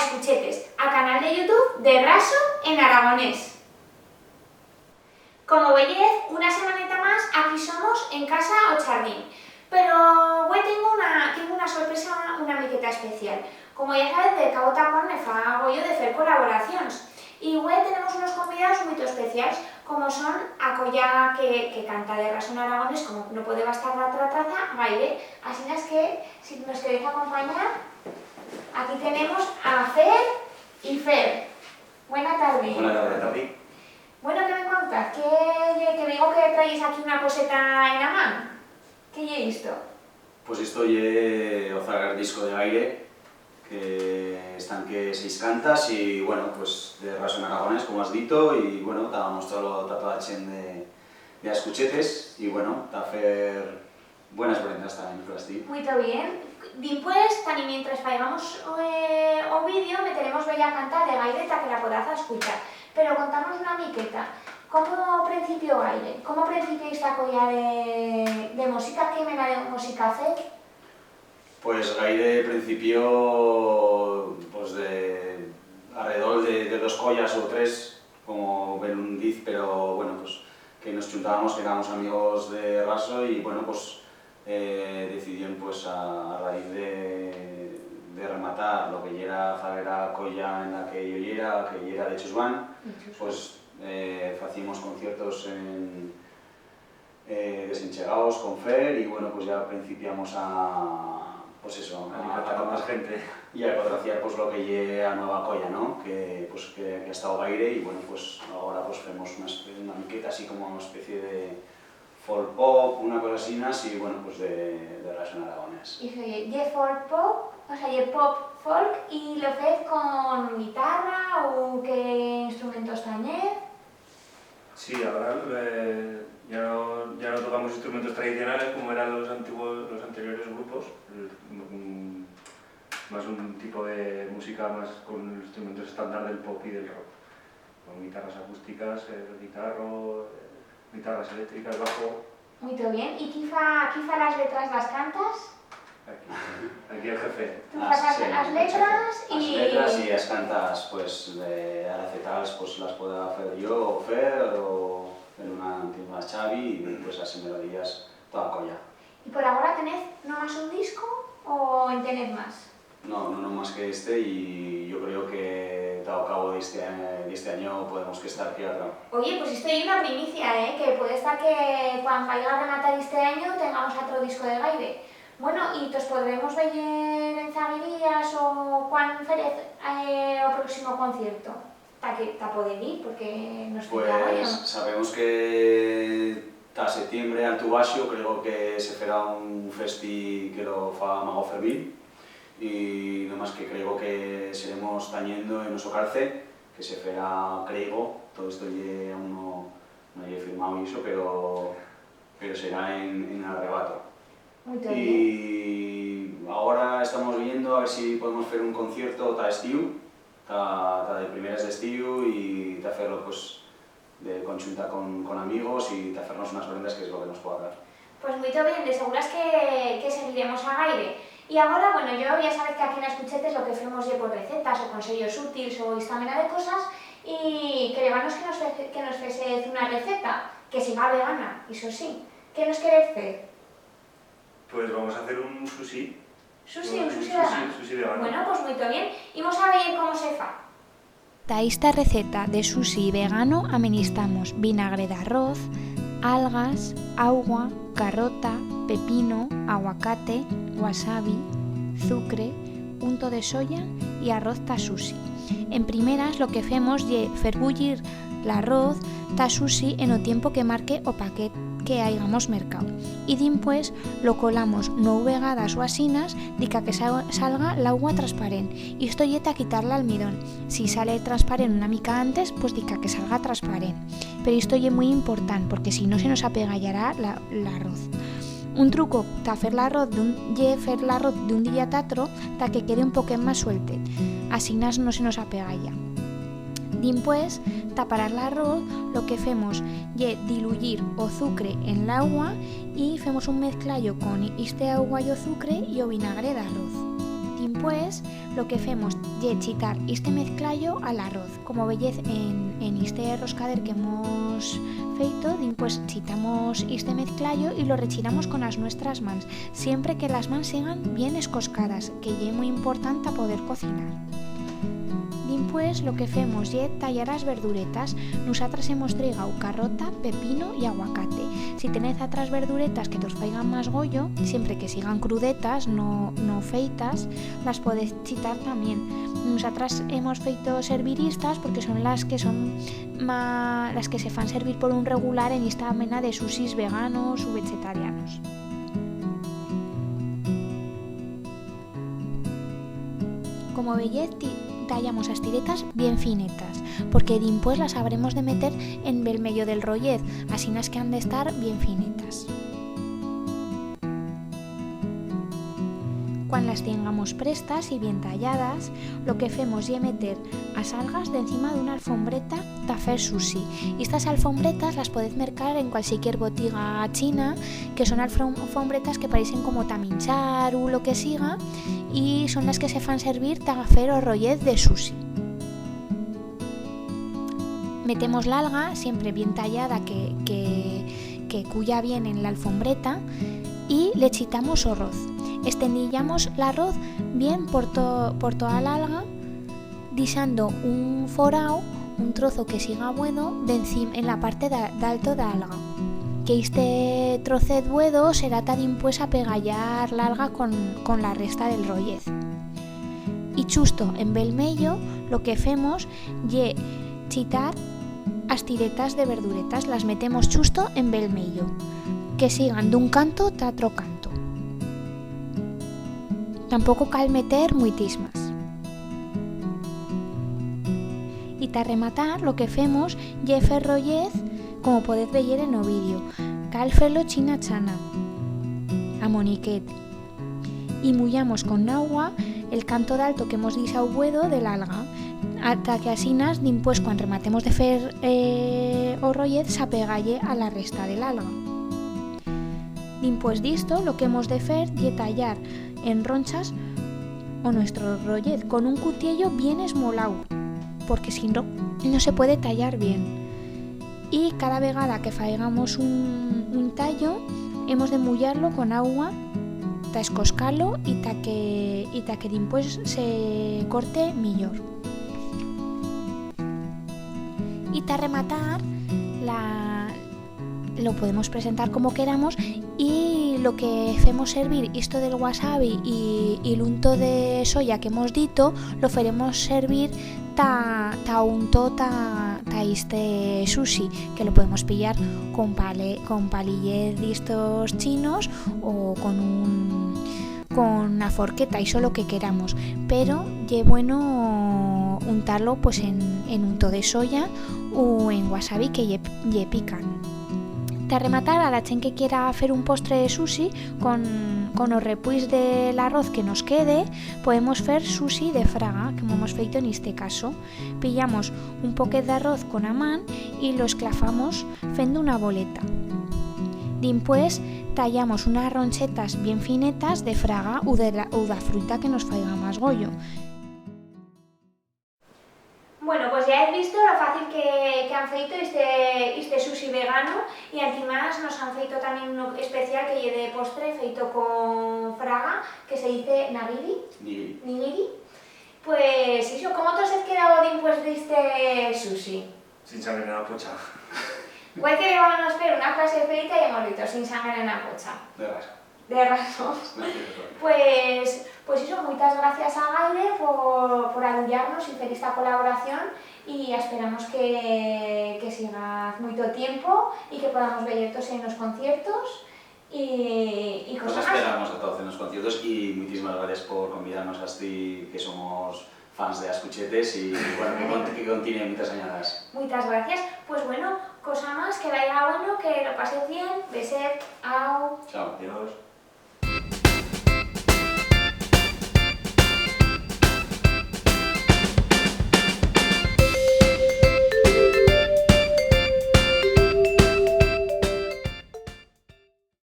Escuchetes, al canal de YouTube de Raso en aragonés. Como veis, una semanita más aquí somos en casa o jardín. Pero hoy tengo una sorpresa, una miqueta especial. Como ya sabes, de Cabo Tapón me fago yo de hacer colaboraciones. Y hoy tenemos unos convidados muy especiales, como son a Colla que canta de Raso en aragonés, como no puede bastar la otra taza, Gaire. Así es que, si nos queréis acompañar, aquí tenemos a Fer y Fer. Buena tarde. Buena tarde. Bueno, ¿qué me contas? Que digo que traéis aquí una coseta en la mano. ¿Qué he visto? Pues esto es o zagar disco de Gaire, que están que 6 cantas y bueno, pues de Raso en aragonés, como has dicho, y bueno, estábamos todo toda la gente de escuchetes y bueno, ta hacer buenas prendas también, Plasti. Muy bien. Después, tan y mientras vayamos o vídeo, meteremos bella cantar de Gaire para que la podáis escuchar. Pero contanos una miqueta. ¿Cómo principio Gaire? ¿Cómo principió esta colla de música? ¿Qué mena de música hace? Pues Gaire principió pues de alrededor de 2 collas o 3, como Ben dice, pero bueno, pues que nos juntábamos, que éramos amigos de Raso y bueno, pues decidieron pues a raíz de rematar lo que era la colla en la que yo era, que era de Chusban, pues hacíamos conciertos desenchegados con Fer y bueno, pues ya principiamos pues eso, a más gente y a contraciar pues lo que llega a nueva colla, ¿no? Que ha estado Gaire y bueno, pues ahora pues hacemos una miqueta así como una especie de folk pop, una cosa así, y bueno, pues de Raso en aragonés. Y soy folk pop, o sea, pop folk, y lo hacéis con guitarra o qué instrumentos tañer. Sí, ahora ya no tocamos instrumentos tradicionales como eran los anteriores grupos, más un tipo de música más con instrumentos estándar del pop y del rock, con guitarras acústicas, guitarras eléctricas, bajo. Muy bien. ¿Y quizá las letras las cantas? Aquí el jefe. Tú pasas sí, las letras y... Las letras y las cantas, pues a recetales pues las puedo hacer yo o Fer o en una antigua Xavi y pues así melodías toda colla. ¿Y por ahora tenés nomás un disco o tenés más? No más que este y yo creo que dado cabo de este año podemos que estar que otro. Oye, pues esto es una primicia, que puede estar que cuando vaya a rematar este año tengamos otro disco de Gaire. Bueno, y nos podremos ver en Zaguirías o cuando ferez o próximo concierto. ¿Ta poder ir? Porque nos Pues sabemos que hasta septiembre al Tubaxio creo que se fará un festi que lo fa Mago Fermín y nomás que creo que seremos tañendo en Oso Calce, que se fará, creo, todo esto aún no he firmado y eso, pero será en Arrebato. Muy bien. Y ahora estamos viendo a ver si podemos hacer un concierto ta estiu, ta de primeras de estiu y ta hacerlo pues de conjunta con amigos y ta hacernos unas prendas que es lo que nos pueda dar. Pues muy bien, de seguras que seguiremos a Gaire. Y ahora, bueno, yo ya sabes que aquí en Escuchetes lo que hacemos es por recetas o consejos útiles o esta manera de cosas y queremos que nos fese una receta que sea vegana, eso sí. ¿Qué nos queréis hacer? Pues vamos a hacer un sushi. ¿Un sushi vegano? Sushi vegano. Bueno, pues muy bien. Y vamos a ver cómo se fa. Da esta receta de sushi vegano amenistamos vinagre de arroz, algas, agua, carrota, pepino, aguacate, wasabi, zucre, unto de soya y arroz ta sushi. En primeras lo que hacemos es fervullir l'arroz ta sushi en el tiempo que marque o paquet que hayamos mercado y después lo colamos 9 vegadas o asinas dica que salga el agua transparente y esto yeta a quitar el almidón. Si sale transparente una mica antes, pues dica que salga transparente, pero esto es muy importante porque si no se nos apegallará el arroz. Un truco para hacer l'arroz de un día a otro para que quede un poco más suelte, así no se nos apegalla. Después, para el arroz, lo que hacemos es diluir o azúcar en el agua y hacemos un mezclallo con este agua y azúcar y o vinagre de arroz. Dimpués, lo que hacemos es chitar este mezclallo al arroz. Como veis en este roscader que hemos feito, dimpués chitamos este mezclallo y lo rechiramos con las nuestras mans, siempre que las mans sigan bien escoscadas, que es muy importante a poder cocinar. Dimpués, lo que hacemos es tallar las verduretas. Nosotras hemos traído carrota, pepino y aguacate. Si tenéis otras verduretas que os faigan más gollo, siempre que sigan crudetas, no feitas, las podéis chitar también. Nosotras hemos feito serviristas porque son las que se fan servir por un regular en esta mena de sushis veganos o vegetarianos. Como veis, tallamos las tiretas bien finetas, porque dimpués las habremos de meter en el medio del rollez, así nas que han de estar bien finetas. Cuando las tengamos prestas y bien talladas, lo que hacemos es meter las algas de encima de una alfombreta de hacer sushi. Y estas alfombretas las podéis mercar en cualquier botiga china, que son alfombretas que parecen como taminchar o lo que siga, y son las que se fan servir para hacer o rollez de sushi. Metemos la alga, siempre bien tallada, que cuya bien en la alfombreta, y le chitamos arroz. Estendillamos l'arroz bien por toda la alga, dejando un forao, un trozo que siga bueno en la parte de alto de alga. Que este trocet buedo será dimpués a pegallar la alga con la resta del rollez. Y justo en bel medio lo que hacemos es chitar as tiretas de verduretas, las metemos justo en bel medio, que sigan d'un canto a otro canto. Tampoco cal meter muitismas. Y para rematar, lo que hacemos es fer rollez, como podéis ver en el vídeo. Cal ferlo china chana, a moniquet. Y mullamos con agua el canto d'alto que hemos disau buedo del alga, hasta que asinas, dimpués, cuando rematemos de fer o rollez, s'apegalle a la resta del alga. Dimpués disto, lo que hemos de fer es tallar en ronchas o nuestro rollez con un cuchillo bien esmolado, porque si no, no se puede tallar bien. Y cada vegada que faigamos un tallo, hemos de mullarlo con agua, ta escoscalo y ta que dimpués se corte millor. Y ta rematar, lo podemos presentar como queramos, y lo que hacemos servir esto del wasabi y el unto de soya que hemos dito, lo faremos servir ta unto ta este sushi, que lo podemos pillar con palillet de estos chinos o con una forqueta, y lo que queramos, pero es bueno untarlo pues en unto de soya o en wasabi, que ye pican. A rematar, a la gente que quiera hacer un postre de sushi con los repuis del arroz que nos quede, podemos hacer sushi de fraga, como hemos feito en este caso. Pillamos un poquet de arroz con a man y lo esclafamos fendo una boleta. Dimpués tallamos unas ronchetas bien finetas de fraga o de la fruta que nos faiga más gollo. Bueno, pues ya habéis visto lo fácil que han feito este sushi vegano, y encima nos han feito también uno especial que es de postre feito con fraga, que se dice nigiri. Pues eso, ¿cómo te has quedado después de este sushi? Sin sangre en la pocha. Igual que vamos a hacer una clase feita y hemos dicho sin sangre en la pocha. De razón. Pues eso, muchas gracias a Gaire por ayudarnos y hacer esta colaboración, y esperamos que siga mucho tiempo y que podamos verlos en los conciertos y Pues cosas más. esperamos a todos en los conciertos, y muchísimas gracias por convidarnos a ti, que somos fans de Ascuchetes, y bueno, que continúe muchas añadas. Muchas gracias. Pues bueno, cosa más, que vaya bueno, que lo pases bien. Beset, au. Chao. Adiós.